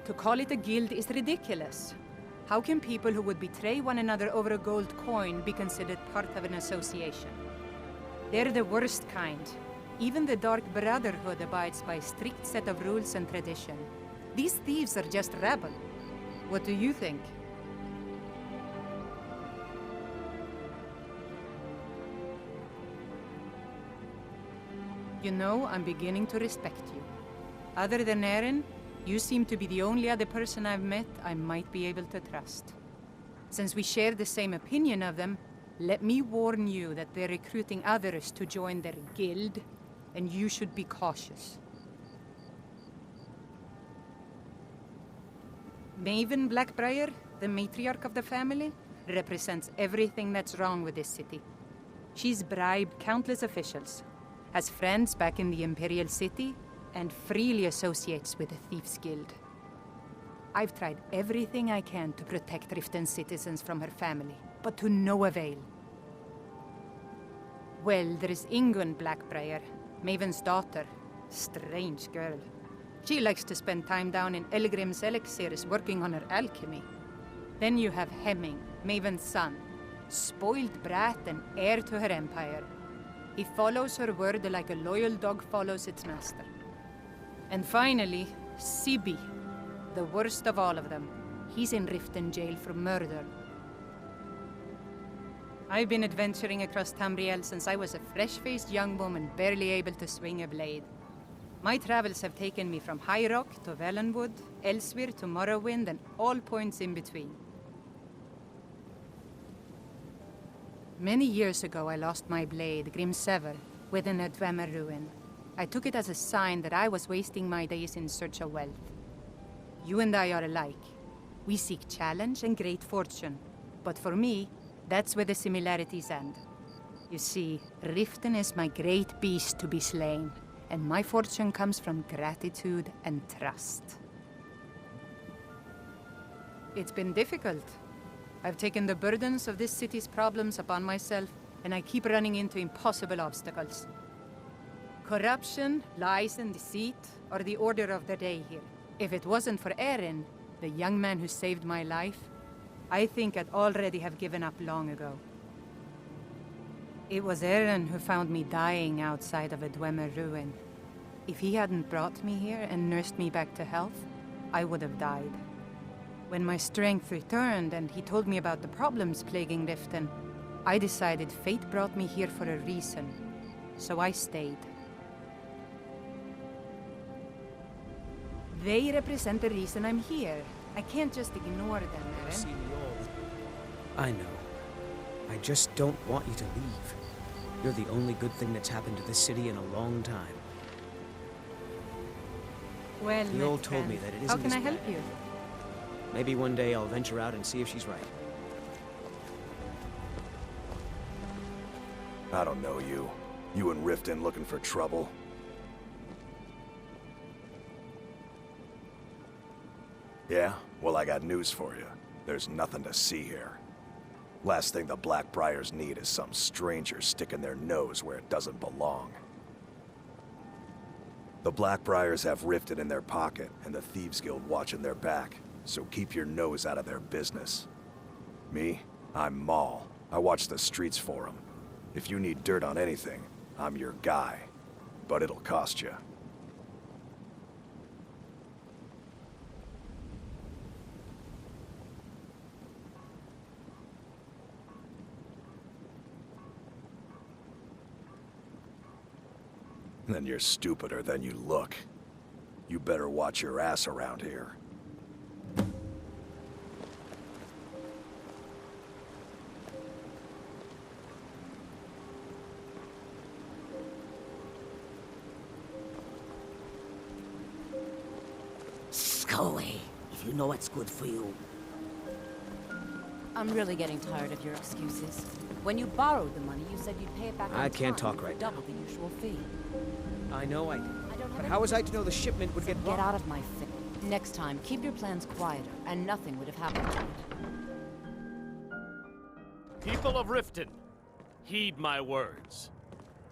To call it a guild is ridiculous. How can people who would betray one another over a gold coin be considered part of an association? They're the worst kind. Even the Dark Brotherhood abides by a strict set of rules and tradition. These thieves are just rabble. What do you think? You know, I'm beginning to respect you. Other than Eren, you seem to be the only other person I've met I might be able to trust. Since we share the same opinion of them, let me warn you that they're recruiting others to join their guild, and you should be cautious. Maven Blackbriar, the matriarch of the family, represents everything that's wrong with this city. She's bribed countless officials, has friends back in the Imperial City, and freely associates with the Thieves' Guild. I've tried everything I can to protect Riften's citizens from her family, but to no avail. Well, there is Ingun Blackbriar, Maven's daughter. Strange girl. She likes to spend time down in Elgrim's elixirs working on her alchemy. Then you have Hemming, Maven's son, spoiled brat and heir to her empire. He follows her word like a loyal dog follows its master. And finally, Sibi, the worst of all of them. He's in Riften jail for murder. I've been adventuring across Tamriel since I was a fresh-faced young woman barely able to swing a blade. My travels have taken me from High Rock to Valenwood, Elsewhere to Morrowind, and all points in between. Many years ago, I lost my blade, Grimsever, within a Dwemer ruin. I took it as a sign that I was wasting my days in search of wealth. You and I are alike. We seek challenge and great fortune. But for me, that's where the similarities end. You see, Riften is my great beast to be slain, and my fortune comes from gratitude and trust. It's been difficult. I've taken the burdens of this city's problems upon myself, and I keep running into impossible obstacles. Corruption, lies and deceit are the order of the day here. If it wasn't for Eren, the young man who saved my life, I think I'd already have given up long ago. It was Eren who found me dying outside of a Dwemer ruin. If he hadn't brought me here and nursed me back to health, I would have died. When my strength returned and he told me about the problems plaguing Riften, I decided fate brought me here for a reason, so I stayed. They represent the reason I'm here. I can't just ignore them, Eren. I know. I just don't want you to leave. You're the only good thing that's happened to this city in a long time. Well, the old told me that it isn't. How can I help you? Maybe one day I'll venture out and see if she's right. I don't know you. You and Riften looking for trouble? Yeah? Well, I got news for you. There's nothing to see here. Last thing the Blackbriars need is some stranger sticking their nose where it doesn't belong. The Blackbriars have Riften in their pocket, and the Thieves Guild watching their back, so keep your nose out of their business. Me? I'm Maul. I watch the streets for them. If you need dirt on anything, I'm your guy. But it'll cost you. Then you're stupider than you look. You better watch your ass around here. Go away, if you know what's good for you. I'm really getting tired of your excuses. When you borrowed the money, you said you'd pay it back on time. I can't talk right now. Double the usual fee. I know I did. I don't have But how was I to know the shipment would get Get out of my face. Next time, keep your plans quieter, and nothing would have happened to it. People of Riften, heed my words.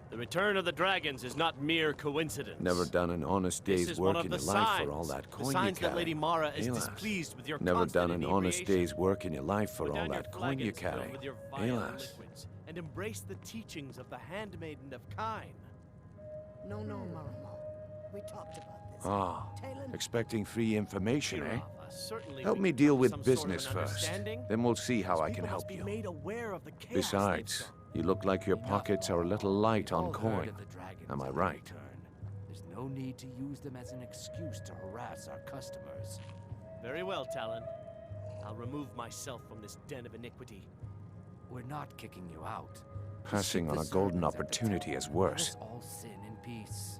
The return of the dragons is not mere coincidence. Never done an honest This day's is one work of in the your life for signs. all that The coin you signs that carry. Lady Mara is Eh, lass? displeased with your Never done constant an honest inebriation. day's work in your life for Put all down your that coin you flagons filled carry. with your Eh, vile lass? liquids, and embrace the teachings of the Handmaiden of Kine. No, Maramo. We talked about this. Ah, Talon, expecting free information, eh? Kirava, certainly Help we me can deal come to with some sort of business an first. understanding. Then we'll see how These I can people help must be you. made aware of the chaos Besides, they've you look like your Enough, pockets are a little Mom. light We've on all heard coin. of the dragons Am I on right? return. There's no need to use them as an excuse to harass our customers. Very well, Talon. I'll remove myself from this den of iniquity. We're not kicking you out. Passing Keep on the a golden servants at the opportunity temple is and worse. let us all sin in peace.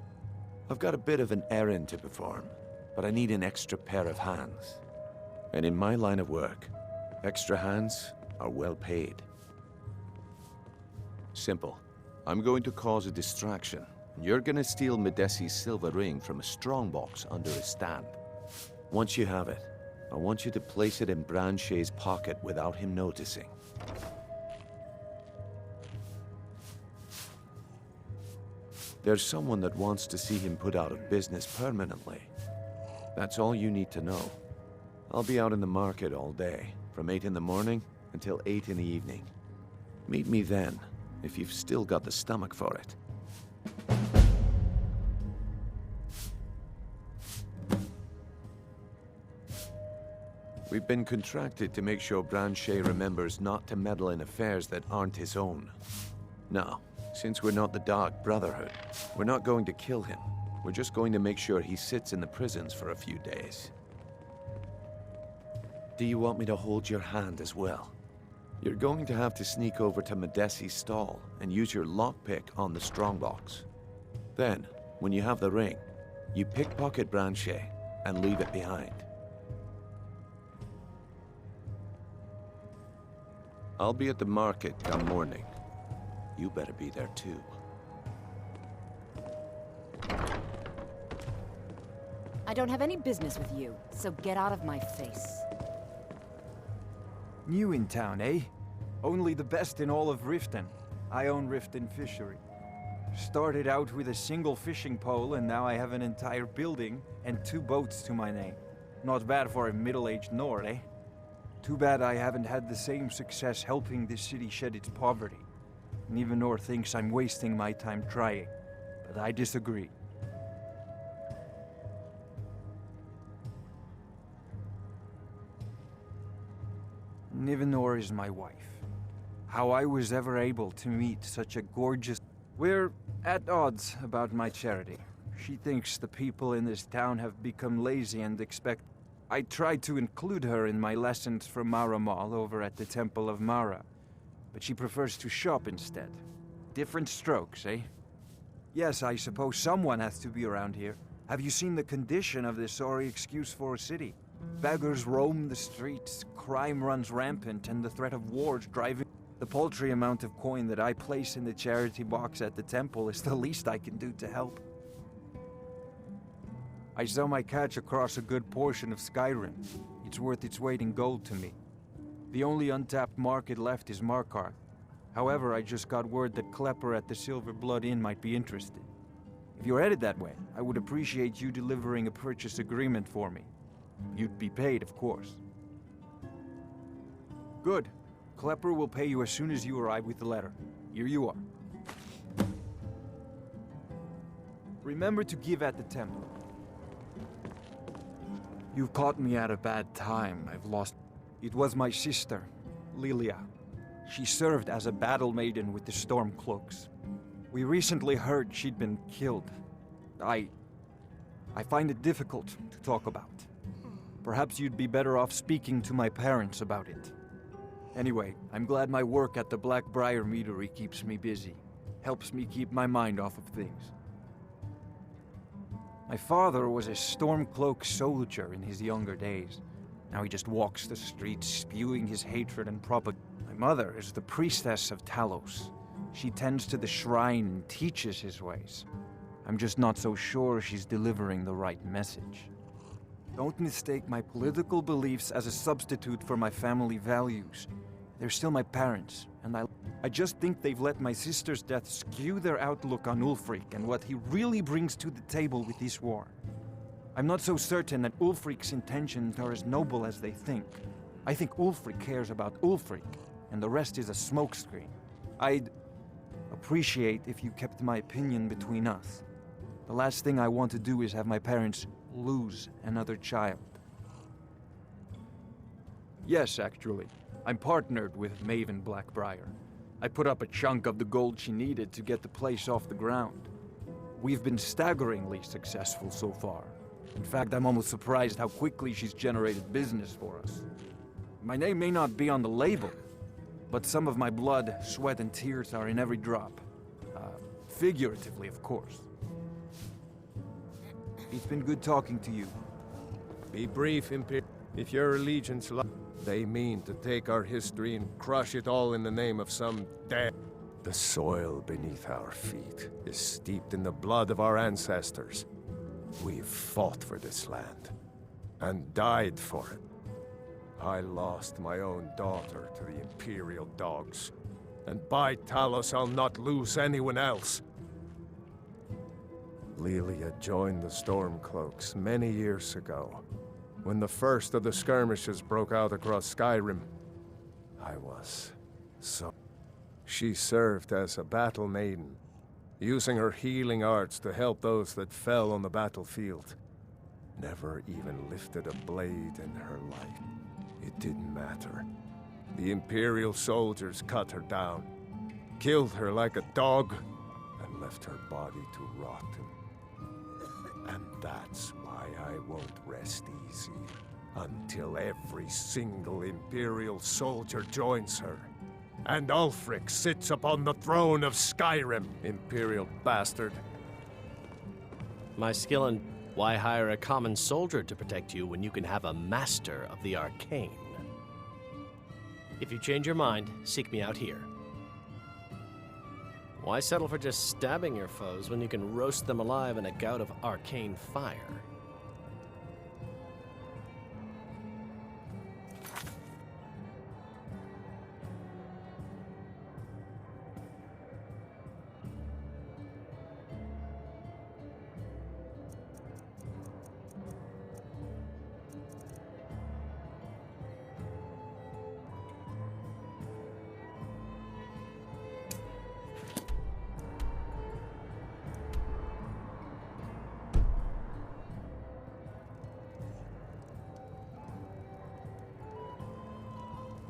I've got a bit of an errand to perform, but I need an extra pair of hands. And in my line of work, extra hands are well paid. Simple. I'm going to cause a distraction, and you're gonna steal Medesi's silver ring from a strongbox under his stand. Once you have it, I want you to place it in Branche's pocket without him noticing. There's someone that wants to see him put out of business permanently. That's all you need to know. I'll be out in the market all day, from 8 in the morning until 8 in the evening. Meet me then, if you've still got the stomach for it. We've been contracted to make sure Branche remembers not to meddle in affairs that aren't his own. Now, since we're not the Dark Brotherhood, we're not going to kill him. We're just going to make sure he sits in the prisons for a few days. Do you want me to hold your hand as well? You're going to have to sneak over to Medesi's stall and use your lockpick on the strongbox. Then, when you have the ring, you pickpocket Branche and leave it behind. I'll be at the market come morning. You better be there too. I don't have any business with you, so get out of my face. New in town, eh? Only the best in all of Riften. I own Riften Fishery. Started out with a single fishing pole, and now I have an entire building and 2 boats to my name. Not bad for a middle-aged Nord, eh? Too bad I haven't had the same success helping this city shed its poverty. Nivenor thinks I'm wasting my time trying, but I disagree. Nivenor is my wife. How I was ever able to meet such a gorgeous... We're at odds about my charity. She thinks the people in this town have become lazy and expect... I tried to include her in my lessons from Mara Mall over at the Temple of Mara, but she prefers to shop instead. Different strokes, eh? Yes, I suppose someone has to be around here. Have you seen the condition of this sorry excuse for a city? Beggars roam the streets, crime runs rampant, and the threat of wars driving... The paltry amount of coin that I place in the charity box at the temple is the least I can do to help. I sell my catch across a good portion of Skyrim. It's worth its weight in gold to me. The only untapped market left is Markarth. However, I just got word that Klepper at the Silver Blood Inn might be interested. If you're headed that way, I would appreciate you delivering a purchase agreement for me. You'd be paid, of course. Good. Klepper will pay you as soon as you arrive with the letter. Here you are. Remember to give at the temple. You've caught me at a bad time. I've lost... It was my sister, Lilia. She served as a battle maiden with the Stormcloaks. We recently heard she'd been killed. I find it difficult to talk about. Perhaps you'd be better off speaking to my parents about it. Anyway, I'm glad my work at the Blackbriar Meadery keeps me busy. Helps me keep my mind off of things. My father was a Stormcloak soldier in his younger days. Now he just walks the streets spewing his hatred and propaganda. My mother is the priestess of Talos. She tends to the shrine and teaches his ways. I'm just not so sure she's delivering the right message. Don't mistake my political beliefs as a substitute for my family values. They're still my parents, and I just think they've let my sister's death skew their outlook on Ulfric and what he really brings to the table with this war. I'm not so certain that Ulfric's intentions are as noble as they think. I think Ulfric cares about Ulfric, and the rest is a smokescreen. I'd appreciate if you kept my opinion between us. The last thing I want to do is have my parents lose another child. Yes, actually. I'm partnered with Maven Blackbriar. I put up a chunk of the gold she needed to get the place off the ground. We've been staggeringly successful so far. In fact, I'm almost surprised how quickly she's generated business for us. My name may not be on the label, but some of my blood, sweat, and tears are in every drop. Figuratively, of course. It's been good talking to you. Be brief, if your allegiance they mean to take our history and crush it all in the name of some dead. The soil beneath our feet is steeped in the blood of our ancestors. We've fought for this land, and died for it. I lost my own daughter to the Imperial dogs, and by Talos I'll not lose anyone else. Lelia joined the Stormcloaks many years ago, when the first of the skirmishes broke out across Skyrim. I was so... She served as a battle maiden, using her healing arts to help those that fell on the battlefield. Never even lifted a blade in her life. It didn't matter. The Imperial soldiers cut her down, killed her like a dog, and left her body to rot. And that's why I won't rest easy until every single Imperial soldier joins her. And Ulfric sits upon the throne of Skyrim, Imperial bastard. My skill in... Why hire a common soldier to protect you when you can have a master of the arcane? If you change your mind, seek me out here. Why settle for just stabbing your foes when you can roast them alive in a gout of arcane fire?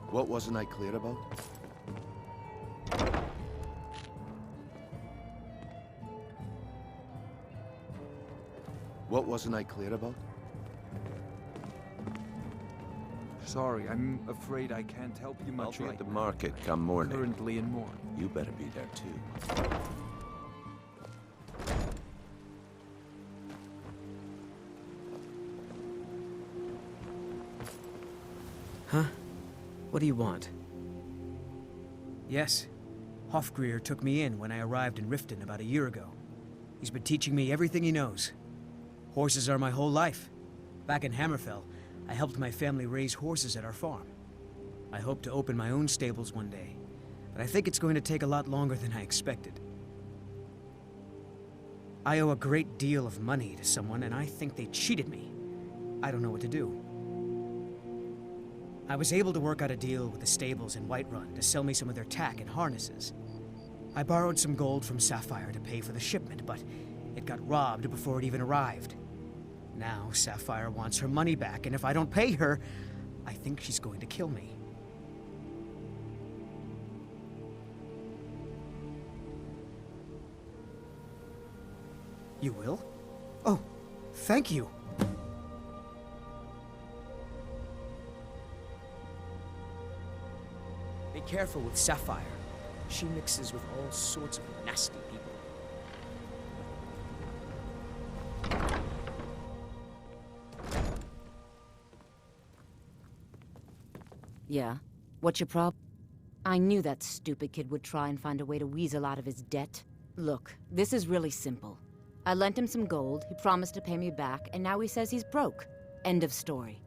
What wasn't I clear about? What wasn't I clear about? Sorry, I'm afraid I can't help you much I'll be right at the market come morning. Currently in Morn. You better be there too. Huh? What do you want? Yes. Hofgrir took me in when I arrived in Riften about a year ago. He's been teaching me everything he knows. Horses are my whole life. Back in Hammerfell, I helped my family raise horses at our farm. I hope to open my own stables one day, but I think it's going to take a lot longer than I expected. I owe a great deal of money to someone, and I think they cheated me. I don't know what to do. I was able to work out a deal with the stables in Whiterun to sell me some of their tack and harnesses. I borrowed some gold from Sapphire to pay for the shipment, but it got robbed before it even arrived. Now Sapphire wants her money back, and if I don't pay her, I think she's going to kill me. You will? Oh, thank you. Be careful with Sapphire. She mixes with all sorts of nasty people. Yeah? What's your problem? I knew that stupid kid would try and find a way to weasel out of his debt. Look, this is really simple. I lent him some gold, he promised to pay me back, and now he says he's broke. End of story.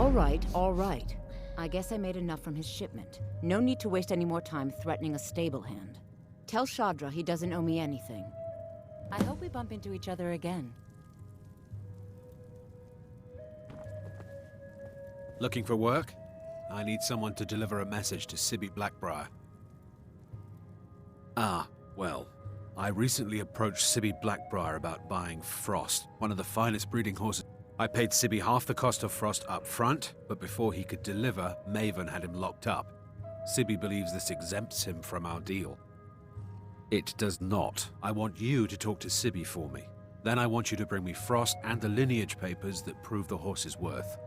All right, all right. I guess I made enough from his shipment. No need to waste any more time threatening a stable hand. Tell Shadra he doesn't owe me anything. I hope we bump into each other again. Looking for work? I need someone to deliver a message to Sibby Blackbriar. Ah, well, I recently approached Sibby Blackbriar about buying Frost, one of the finest breeding horses. I paid Sibby half the cost of Frost up front, but before he could deliver, Maven had him locked up. Sibby believes this exempts him from our deal. It does not. I want you to talk to Sibby for me. Then I want you to bring me Frost and the lineage papers that prove the horse's worth.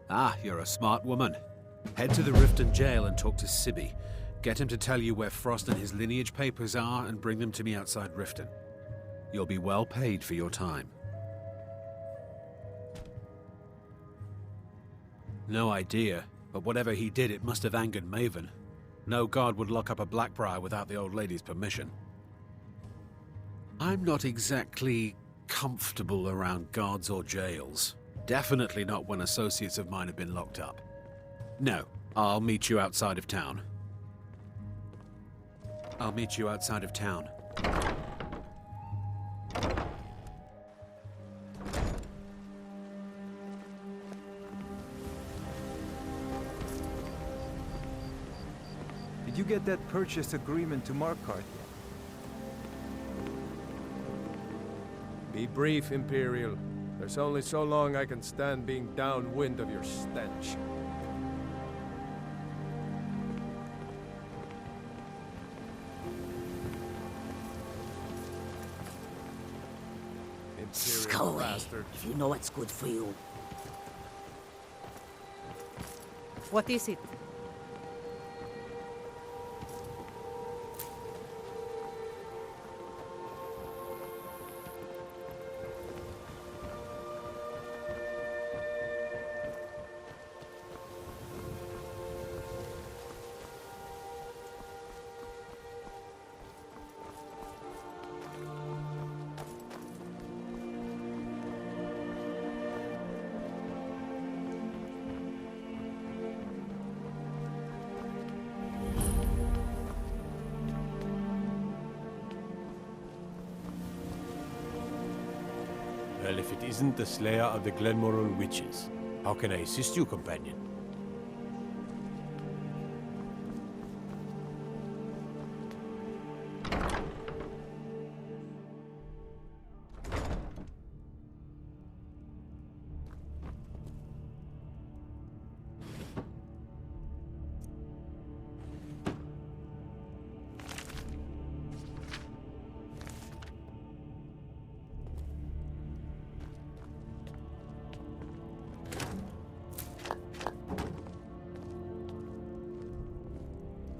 Ah, you're a smart woman. Head to the Riften jail and talk to Sibby. Get him to tell you where Frost and his lineage papers are and bring them to me outside Riften. You'll be well paid for your time. No idea, but whatever he did, it must have angered Maven. No guard would lock up a Blackbriar without the old lady's permission. I'm not exactly comfortable around guards or jails. Definitely not when associates of mine have been locked up. No, I'll meet you outside of town. I'll meet you outside of town. Did you get that purchase agreement to Markarth yet? Be brief, Imperial. There's only so long I can stand being downwind of your stench. Go away, if you know what's good for you. What is it? Well, if it isn't the Slayer of the Glenmoral Witches, how can I assist you, companion?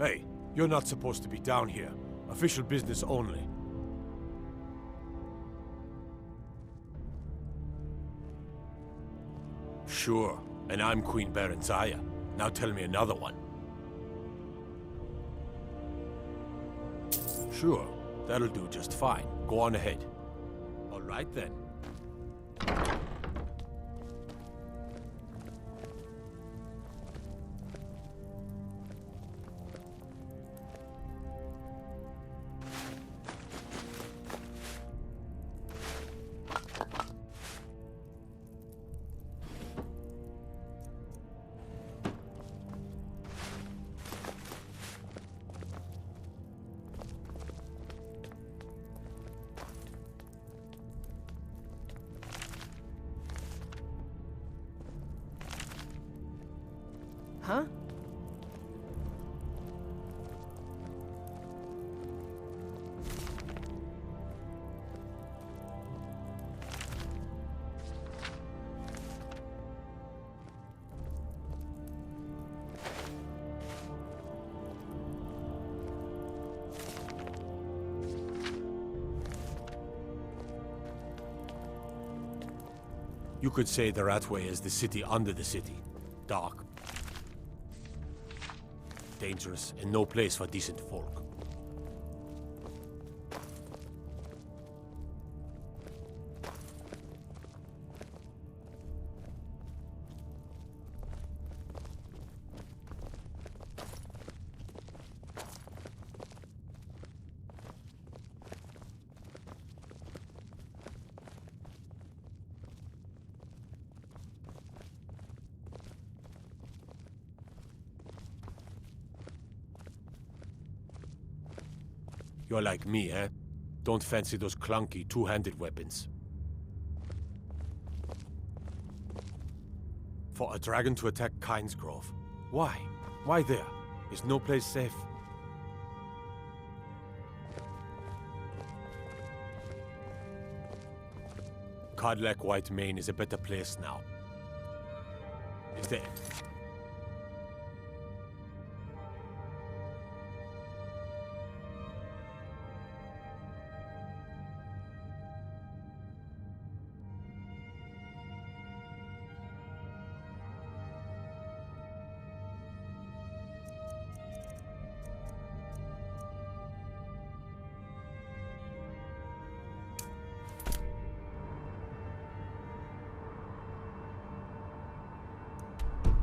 Hey, you're not supposed to be down here. Official business only. Sure, and I'm Queen Berenzaya. Now tell me another one. Sure, that'll do just fine. Go on ahead. All right then. Huh? You could say the Ratway is the city under the city. Dark, dangerous, and no place for decent folk. You're like me, eh? Don't fancy those clunky, two-handed weapons. For a dragon to attack Kynesgrove. Why? Why there? Is no place safe? Codlek White Mane is a better place now. Is there...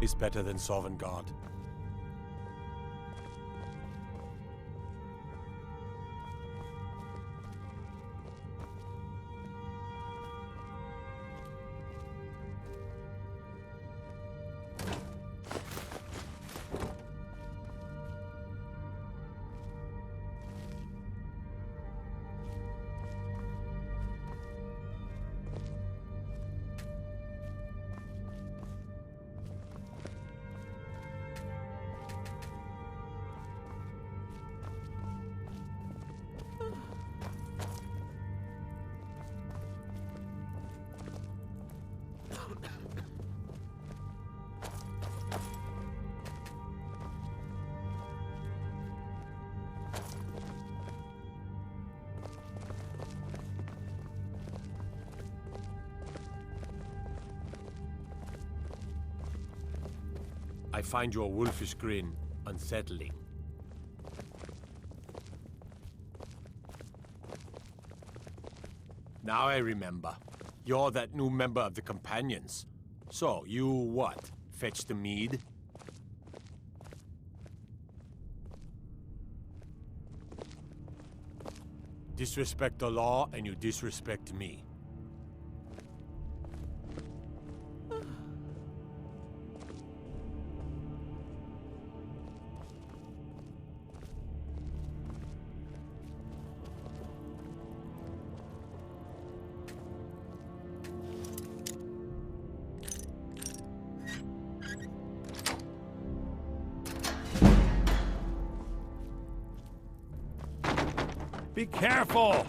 is better than Sovngarde. I find your wolfish grin unsettling. Now I remember. You're that new member of the Companions. So, you what? Fetch the mead? Disrespect the law, and you disrespect me. Be careful!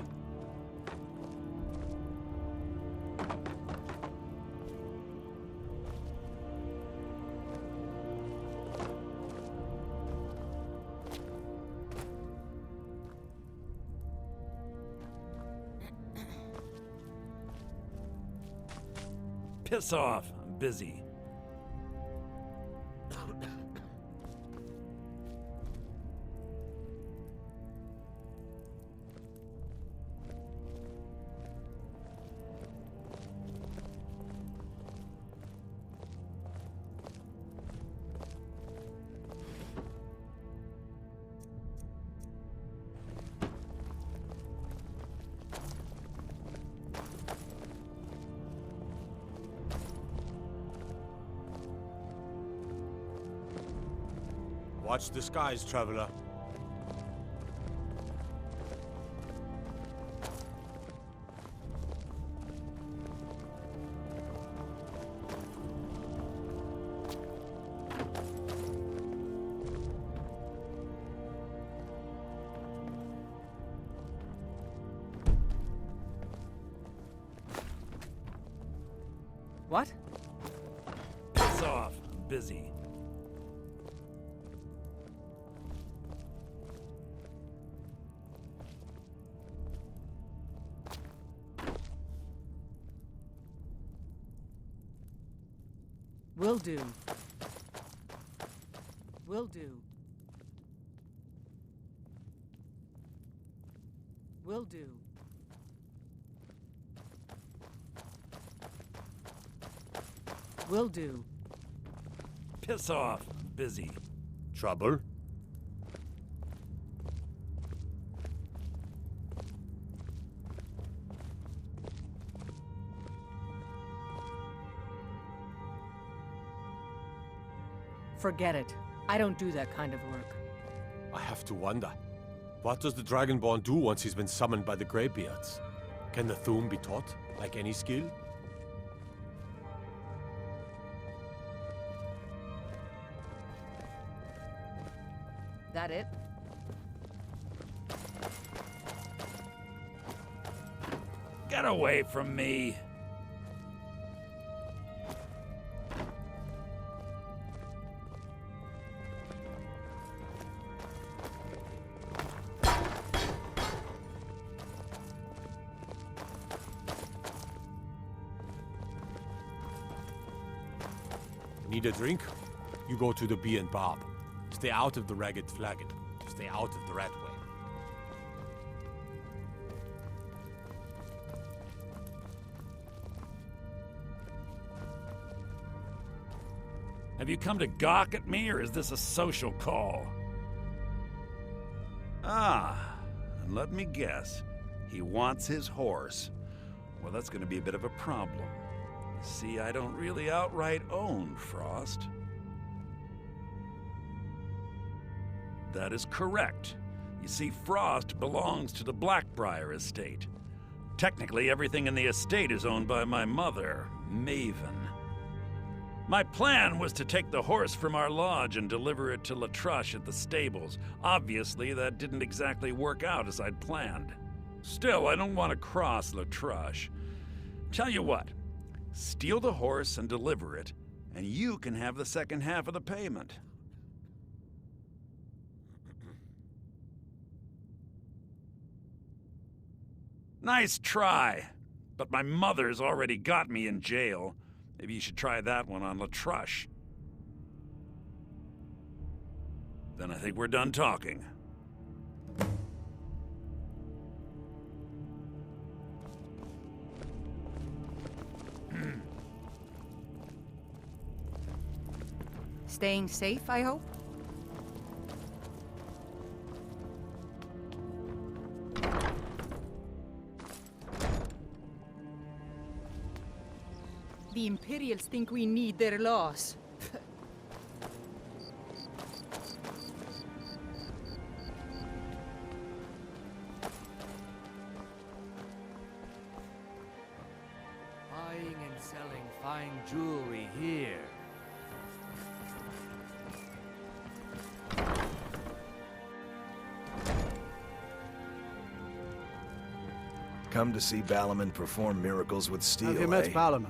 Piss off. I'm busy. Watch the skies, traveler. What? Piss off. I'm busy. Will do. Will do. Will do. Will do. Piss off. I'm busy. Trouble? Forget it. I don't do that kind of work. I have to wonder. What does the Dragonborn do once he's been summoned by the Greybeards? Can the Thu'um be taught, like any skill? That it? Get away from me! Need a drink? You go to the Bee and Bob. Stay out of the Ragged Flagon. Stay out of the Ratway. Have you come to gawk at me, or is this a social call? Ah, and let me guess. He wants his horse. Well, that's going to be a bit of a problem. See, I don't really outright own Frost. That is correct. You see, Frost belongs to the Blackbriar estate. Technically, everything in the estate is owned by my mother, Maven. My plan was to take the horse from our lodge and deliver it to Latrush at the stables. Obviously, that didn't exactly work out as I'd planned. Still, I don't want to cross Latrush. Tell you what, steal the horse and deliver it, and you can have the second half of the payment. Nice try, but my mother's already got me in jail. Maybe you should try that one on Latrush. Then I think we're done talking. Staying safe, I hope? The Imperials think we need their laws. Buying and selling fine jewelry here. Come to see Balaman perform miracles with steel, Have you met eh? Balaman?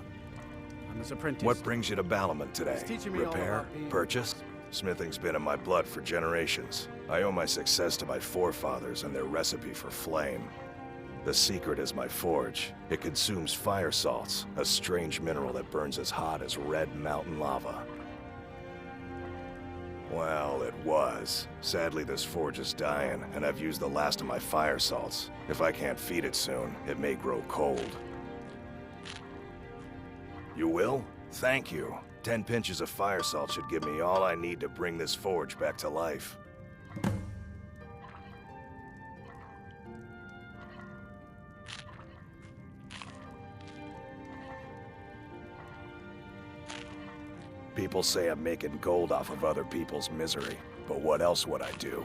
I'm his apprentice. What brings you to Balaman today? He's teaching me all Repair? about being- Purchase? Smithing's been in my blood for generations. I owe my success to my forefathers and their recipe for flame. The secret is my forge. It consumes fire salts, a strange mineral that burns as hot as red mountain lava. Well, it was. Sadly, this forge is dying, and I've used the last of my fire salts. If I can't feed it soon, it may grow cold. You will? Thank you. 10 pinches of fire salt should give me all I need to bring this forge back to life. People say I'm making gold off of other people's misery, but what else would I do?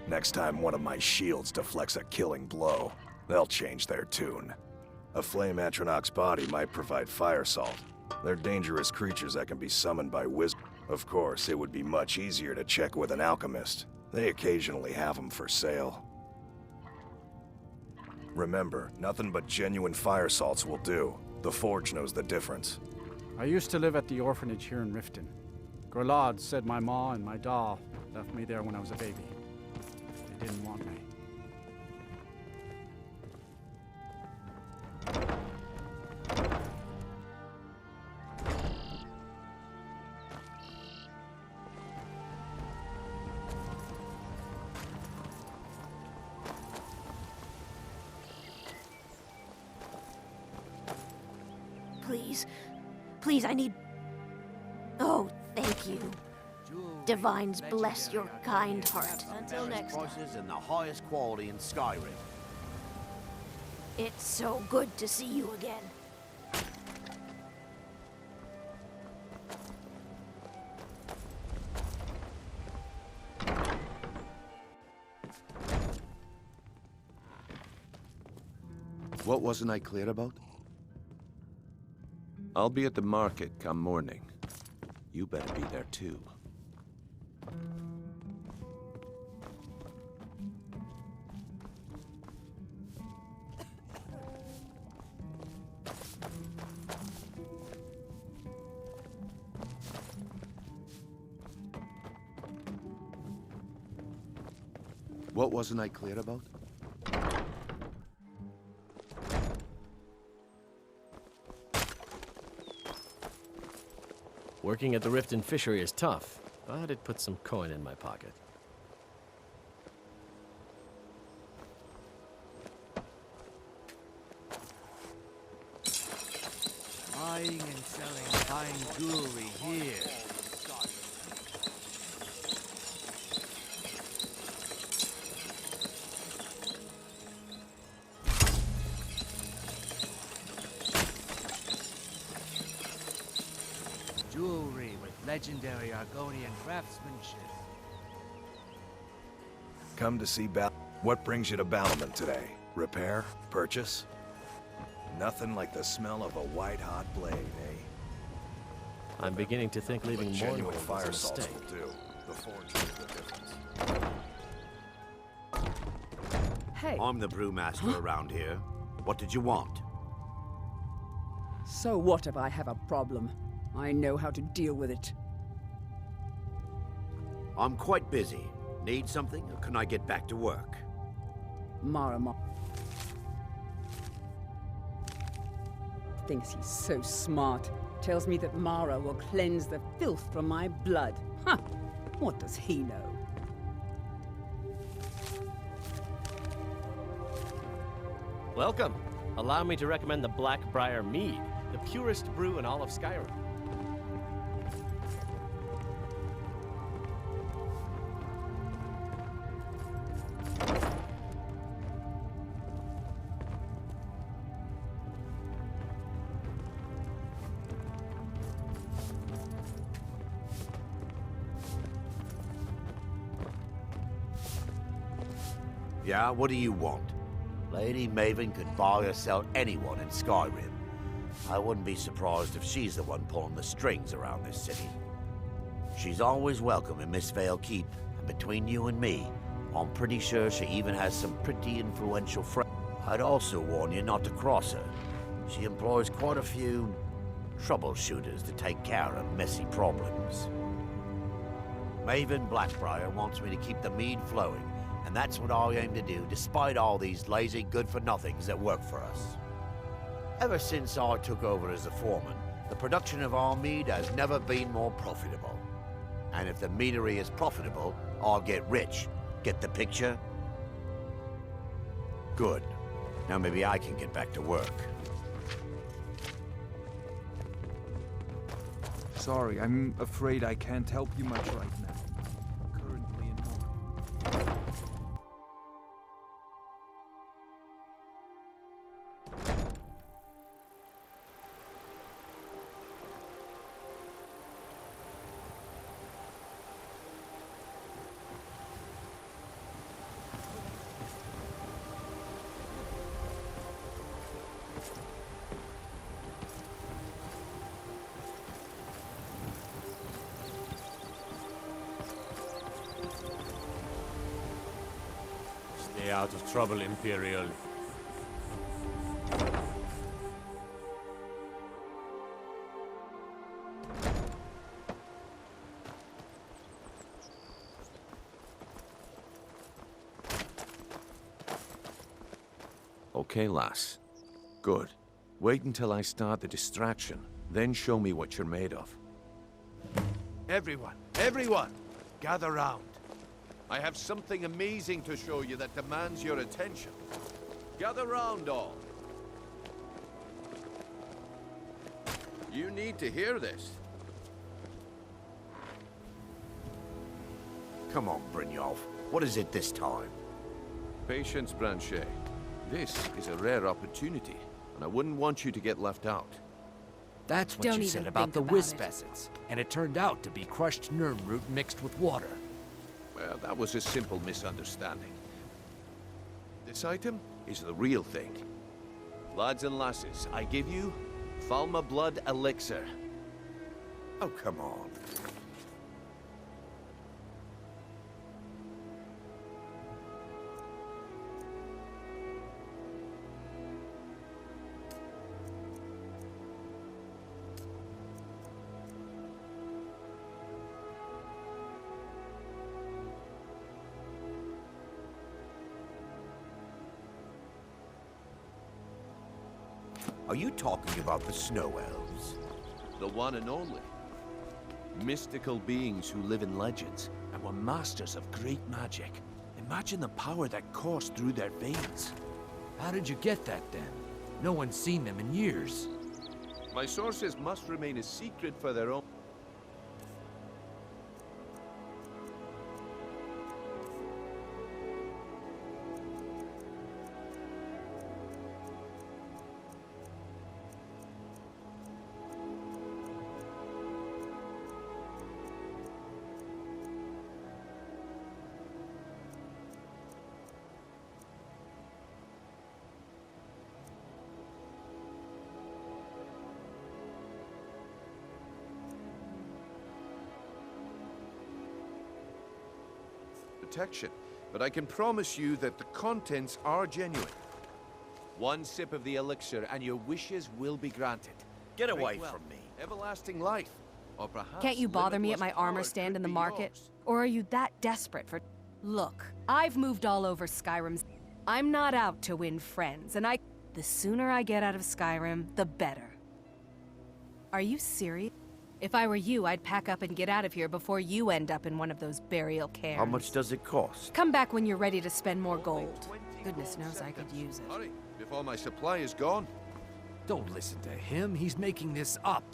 Next time one of my shields deflects a killing blow, they'll change their tune. A flame Atronach's body might provide fire salt. They're dangerous creatures that can be summoned by wisdom. Of course, it would be much easier to check with an alchemist. They occasionally have them for sale. Remember, nothing but genuine fire salts will do. The forge knows the difference. I used to live at the orphanage here in Riften. Grelad said my ma and my da left me there when I was a baby. They didn't want me. Please. Please, I need... Oh, thank you. Divines bless your kind heart. Until next time. Prices and the highest quality in Skyrim. It's so good to see you again. What wasn't I clear about? I'll be at the market come morning. You better be there too. What wasn't I clear about? Working at the Riften fishery is tough, but it puts some coin in my pocket. Buying and selling fine jewelry here. Jewelry with legendary Argonian craftsmanship. Come to see What brings you to Balmain today? Repair? Purchase? Nothing like the smell of a white-hot blade, eh? I'm beginning to think leaving Genuine Mournhold fire was a salts mistake. will do. The forge is the difference. Hey. I'm the brewmaster around here. What did you want? So what if I have a problem? I know how to deal with it. I'm quite busy. Need something, or can I get back to work? Mara thinks he's so smart. Tells me that Mara will cleanse the filth from my blood. Huh! What does he know? Welcome. Allow me to recommend the Blackbriar Mead, the purest brew in all of Skyrim. Yeah, what do you want? Lady Maven could buy or sell anyone in Skyrim. I wouldn't be surprised if she's the one pulling the strings around this city. She's always welcome in Mistveil Keep, and between you and me, I'm pretty sure she even has some pretty influential friends. I'd also warn you not to cross her. She employs quite a few troubleshooters to take care of messy problems. Maven Blackbriar wants me to keep the mead flowing, and that's what I aim to do, despite all these lazy good-for-nothings that work for us. Ever since I took over as a foreman, the production of our mead has never been more profitable. And if the meadery is profitable, I'll get rich. Get the picture? Good. Now maybe I can get back to work. Sorry, I'm afraid I can't help you much right now. Currently in mourning. Stay out of trouble, Imperial. Okay, lass. Good. Wait until I start the distraction, then show me what you're made of. Everyone! Gather round. I have something amazing to show you that demands your attention. Gather round, all. You need to hear this. Come on, Brynjolf. What is it this time? Patience, Branchet. This is a rare opportunity, and I wouldn't want you to get left out. That's what Don't you even said about think the about wisp it. essence, and it turned out to be crushed Nirnroot mixed with water. Well, that was a simple misunderstanding. This item is the real thing. Lads and lasses, I give you Falma Blood Elixir. Oh, come on. Are you talking about the Snow Elves? The one and only. Mystical beings who live in legends and were masters of great magic. Imagine the power that coursed through their veins. How did you get that, then? No one's seen them in years. My sources must remain a secret for their own... protection, but I can promise you that the contents are genuine. One sip of the elixir and your wishes will be granted. Get away from me. Everlasting life. Or perhaps Can't you bother me at my limitless armor power stand could in the be market? yours. Or are you that desperate for... Look, I've moved all over Skyrim. I'm not out to win friends, and the sooner I get out of Skyrim, the better. Are you serious? If I were you, I'd pack up and get out of here before you end up in one of those burial cairns. How much does it cost? Come back when you're ready to spend more gold. Goodness knows I could use it. Hurry, before my supply is gone. Don't listen to him. He's making this up.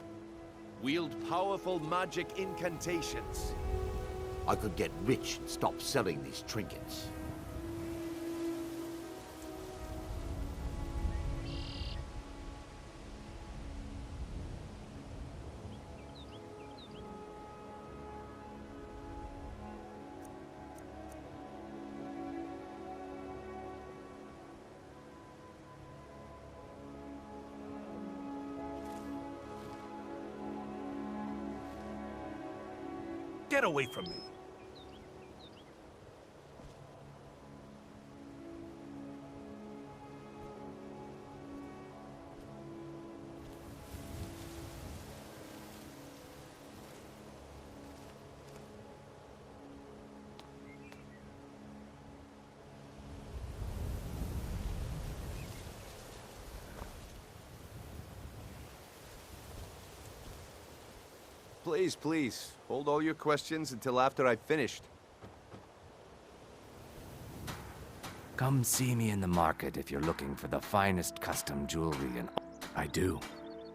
Wield powerful magic incantations. I could get rich and stop selling these trinkets. Get away from me. Please, please, hold all your questions until after I've finished. Come see me in the market if you're looking for the finest custom jewelry and... I do.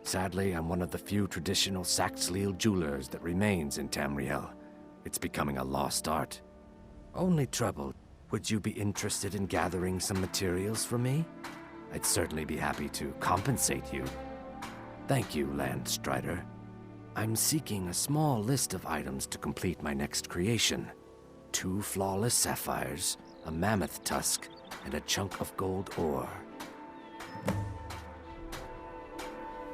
Sadly, I'm one of the few traditional Saxhleel jewelers that remains in Tamriel. It's becoming a lost art. Only trouble, would you be interested in gathering some materials for me? I'd certainly be happy to compensate you. Thank you, Landstrider. I'm seeking a small list of items to complete my next creation. 2 flawless sapphires, a mammoth tusk, and a chunk of gold ore.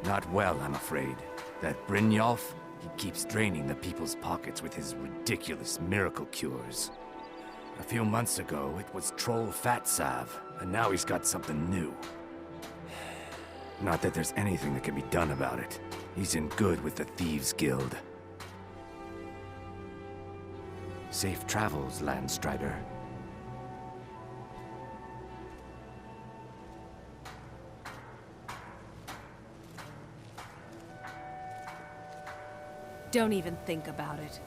Not well, I'm afraid. That Brynjolf, he keeps draining the people's pockets with his ridiculous miracle cures. A few months ago, it was Troll Fat Salve, and now he's got something new. Not that there's anything that can be done about it. He's in good with the Thieves Guild. Safe travels, Landstrider. Don't even think about it.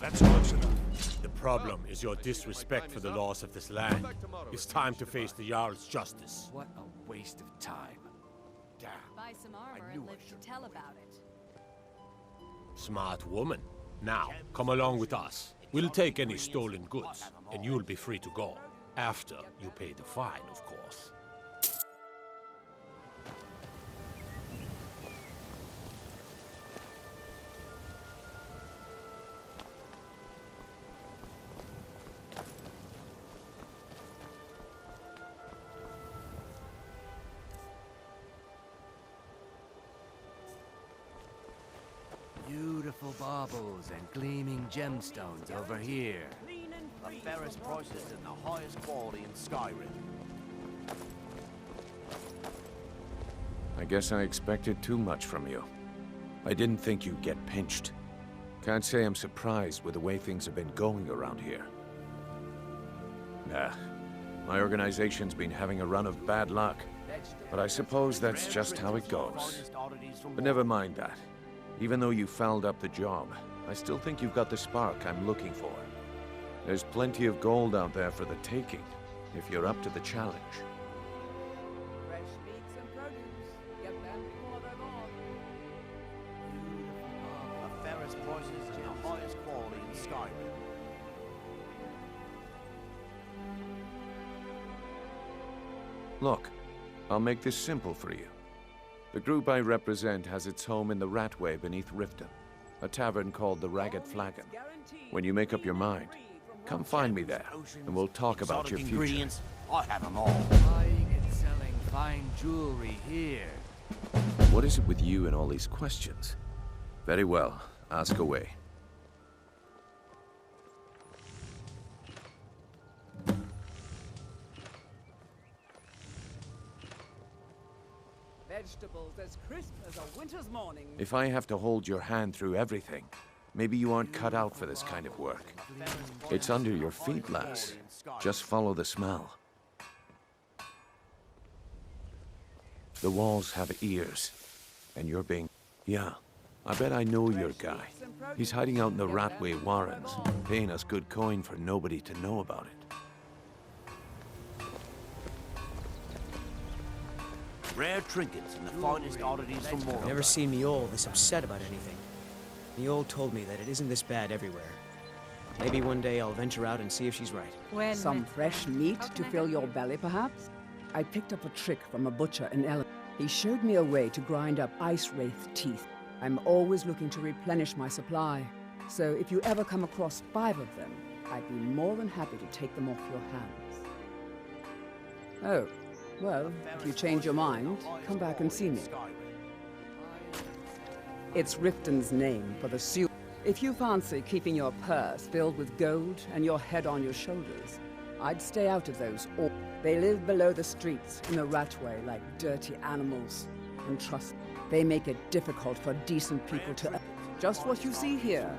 That's close enough. The problem is your disrespect for the laws of this land. It's time to face the Jarl's justice. What a waste of time. Damn. Buy some armor and live to tell about it. Smart woman. Now, come along with us. We'll take any stolen goods, and you'll be free to go. After you pay the fine, of course. Beautiful baubles and gleaming gemstones over here. The fairest prices and the highest quality in Skyrim. I guess I expected too much from you. I didn't think you'd get pinched. Can't say I'm surprised with the way things have been going around here. Nah, my organization's been having a run of bad luck. But I suppose that's just how it goes. But never mind that. Even though you fouled up the job, I still think you've got the spark I'm looking for. There's plenty of gold out there for the taking, if you're up to the challenge. Fresh meats and produce. Get them before they're gone. The fairest prices and the highest quality in Skyrim. Look, I'll make this simple for you. The group I represent has its home in the Ratway beneath Riften, a tavern called the Ragged Flagon. When you make up your mind, come find me there, and we'll talk about your future. Ingredients, I have them all. Buying and selling fine jewelry here. What is it with you and all these questions? Very well, ask away. Vegetables as crisp as a winter's morning. If I have to hold your hand through everything, maybe you aren't cut out for this kind of work. It's under your feet, lass. Just follow the smell. The walls have ears, and you're being... Yeah, I bet I know your guy. He's hiding out in the Ratway Warrens, paying us good coin for nobody to know about it. Rare trinkets and the finest oddities from Morrowind. Never seen Miol this upset about anything. Miol told me that it isn't this bad everywhere. Maybe one day I'll venture out and see if she's right. Well, Some fresh meat to fill your belly, perhaps? I picked up a trick from a butcher in El. He showed me a way to grind up ice wraith teeth. I'm always looking to replenish my supply. So if you ever come across 5 of them, I'd be more than happy to take them off your hands. Oh, well, if you change your mind, come back and see me. It's Riften's name for the sewer. If you fancy keeping your purse filled with gold and your head on your shoulders, I'd stay out of those. They live below the streets in the Ratway like dirty animals. And trust me, they make it difficult for decent people to... Just what you see here.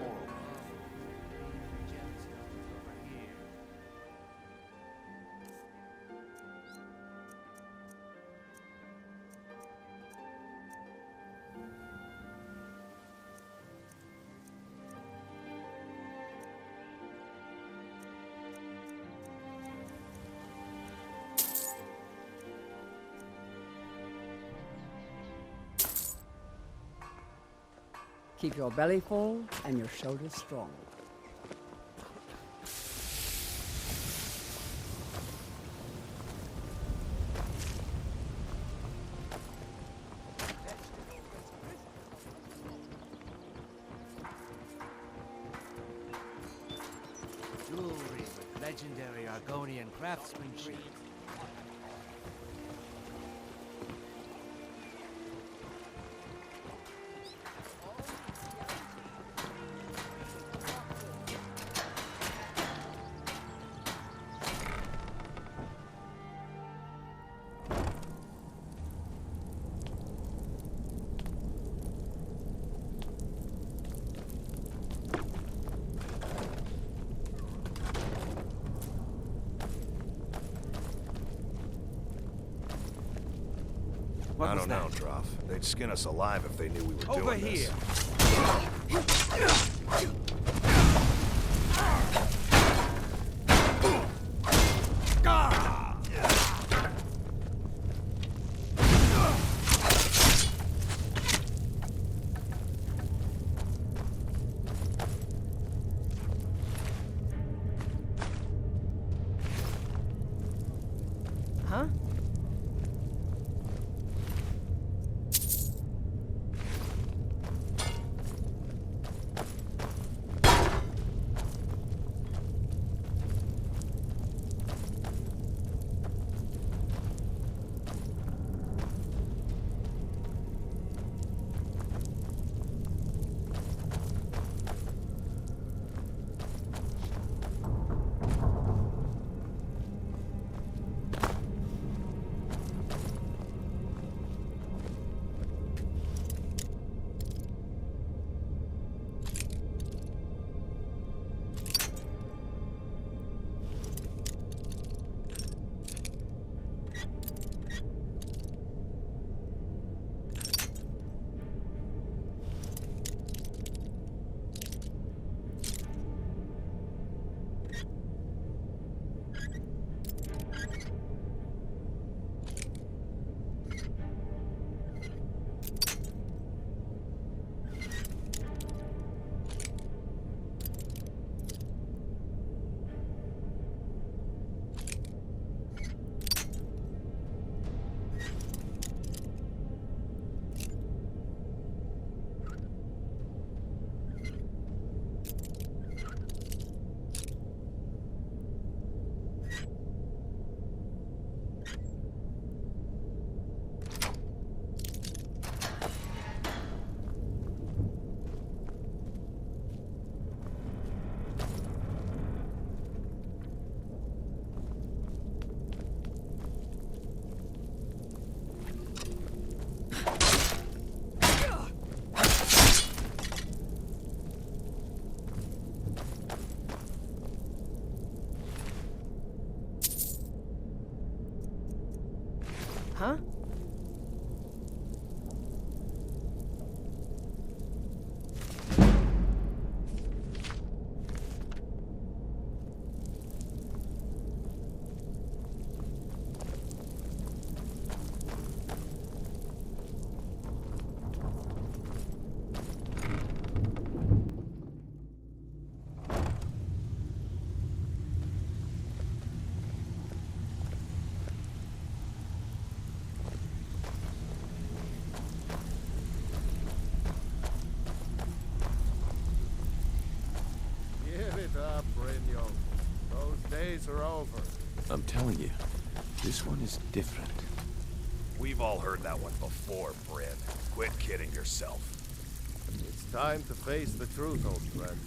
Keep your belly full and your shoulders strong. Jewelry with legendary Argonian craftsmanship. I don't know, Droff. They'd skin us alive if they knew we were doing this. Over here! huh? Give it up, Brynjolf. Those days are over. I'm telling you, this one is different. We've all heard that one before, Bryn. Quit kidding yourself. It's time to face the truth, old friend.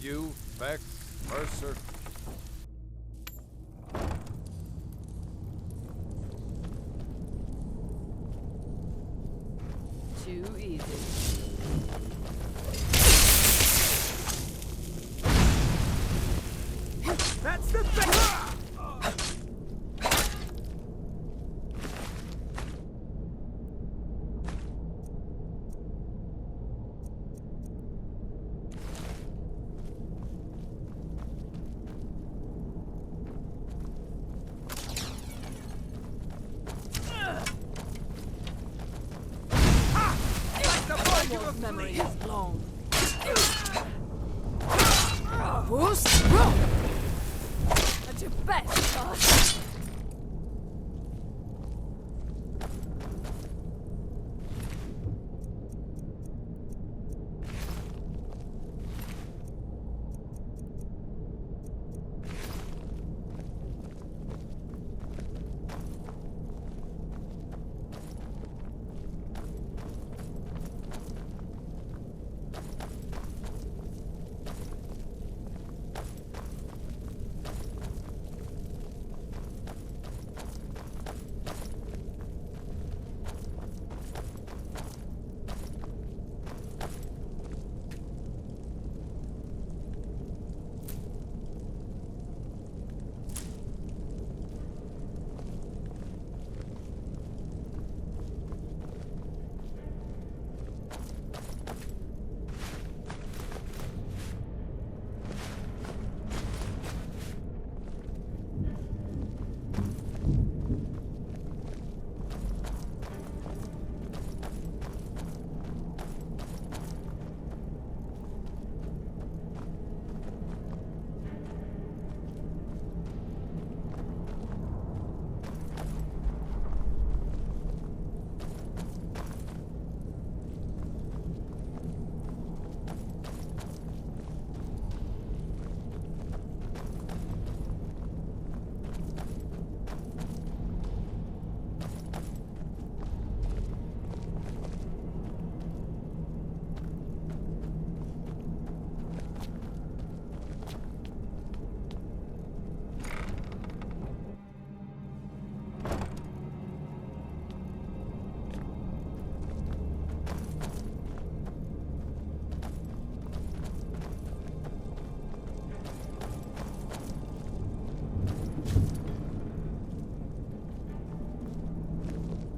You, Vex, Mercer. Too easy. That's the thing! Memory is long. At your best, God.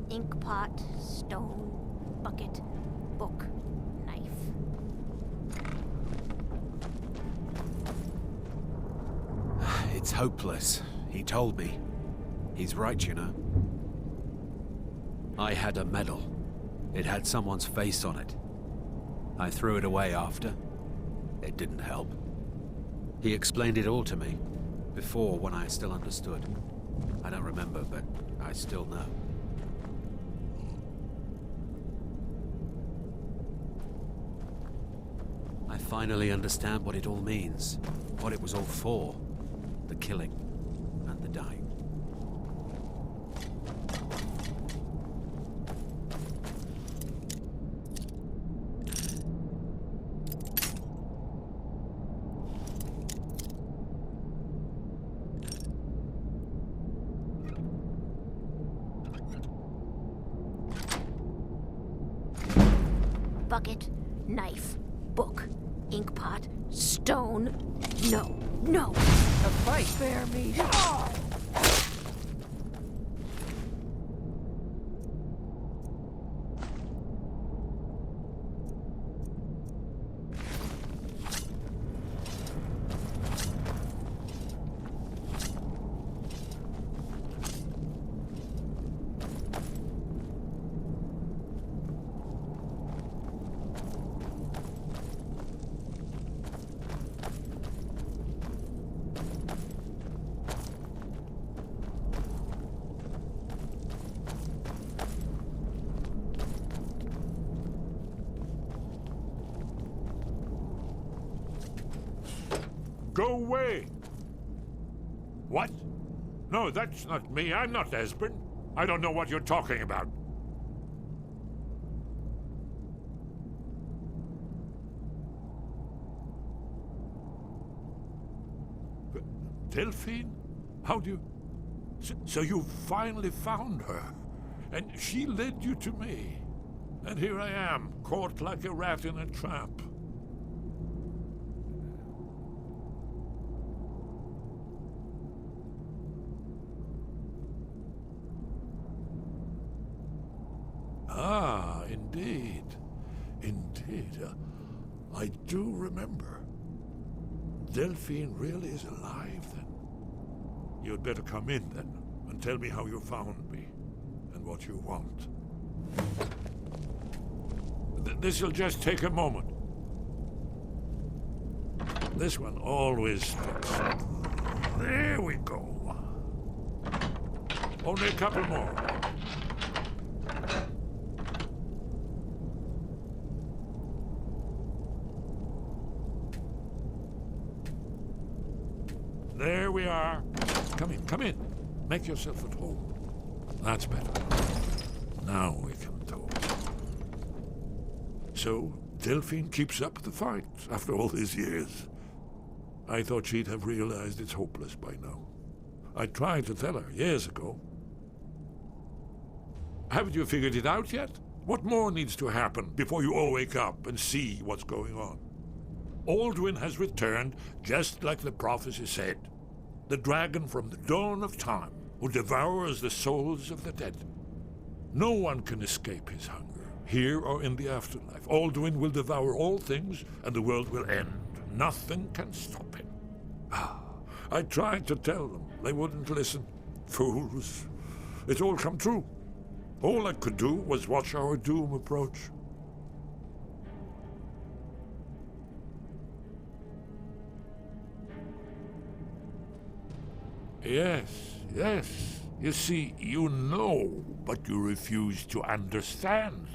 Ink pot, stone, bucket, book, knife. It's hopeless. He told me. He's right, you know. I had a medal. It had someone's face on it. I threw it away after. It didn't help. He explained it all to me. Before, when I still understood. I don't remember, but I still know. I finally understand what it all means. What it was all for. The killing and the dying. Bucket, knife, book, ink pot, stone. No, no. A fight. Spare me. Go away! What? No, that's not me. I'm not Esbern. I don't know what you're talking about. Delphine? How do you... So you finally found her, and she led you to me. And here I am, caught like a rat in a trap. Ah, indeed. Indeed. I do remember. Delphine really is alive, then. You'd better come in, then, and tell me how you found me, and what you want. This'll just take a moment. This one always sticks. There we go. Only a couple more. There we are. Come in, come in. Make yourself at home. That's better. Now we can talk. So, Delphine keeps up the fight after all these years. I thought she'd have realized it's hopeless by now. I tried to tell her years ago. Haven't you figured it out yet? What more needs to happen before you all wake up and see what's going on? Alduin has returned, just like the prophecy said. The dragon from the dawn of time, who devours the souls of the dead. No one can escape his hunger, here or in the afterlife. Alduin will devour all things, and the world will end. Nothing can stop him. I tried to tell them. They wouldn't listen. Fools. It's all come true. All I could do was watch our doom approach. Yes, yes. You see, you know, but you refuse to understand.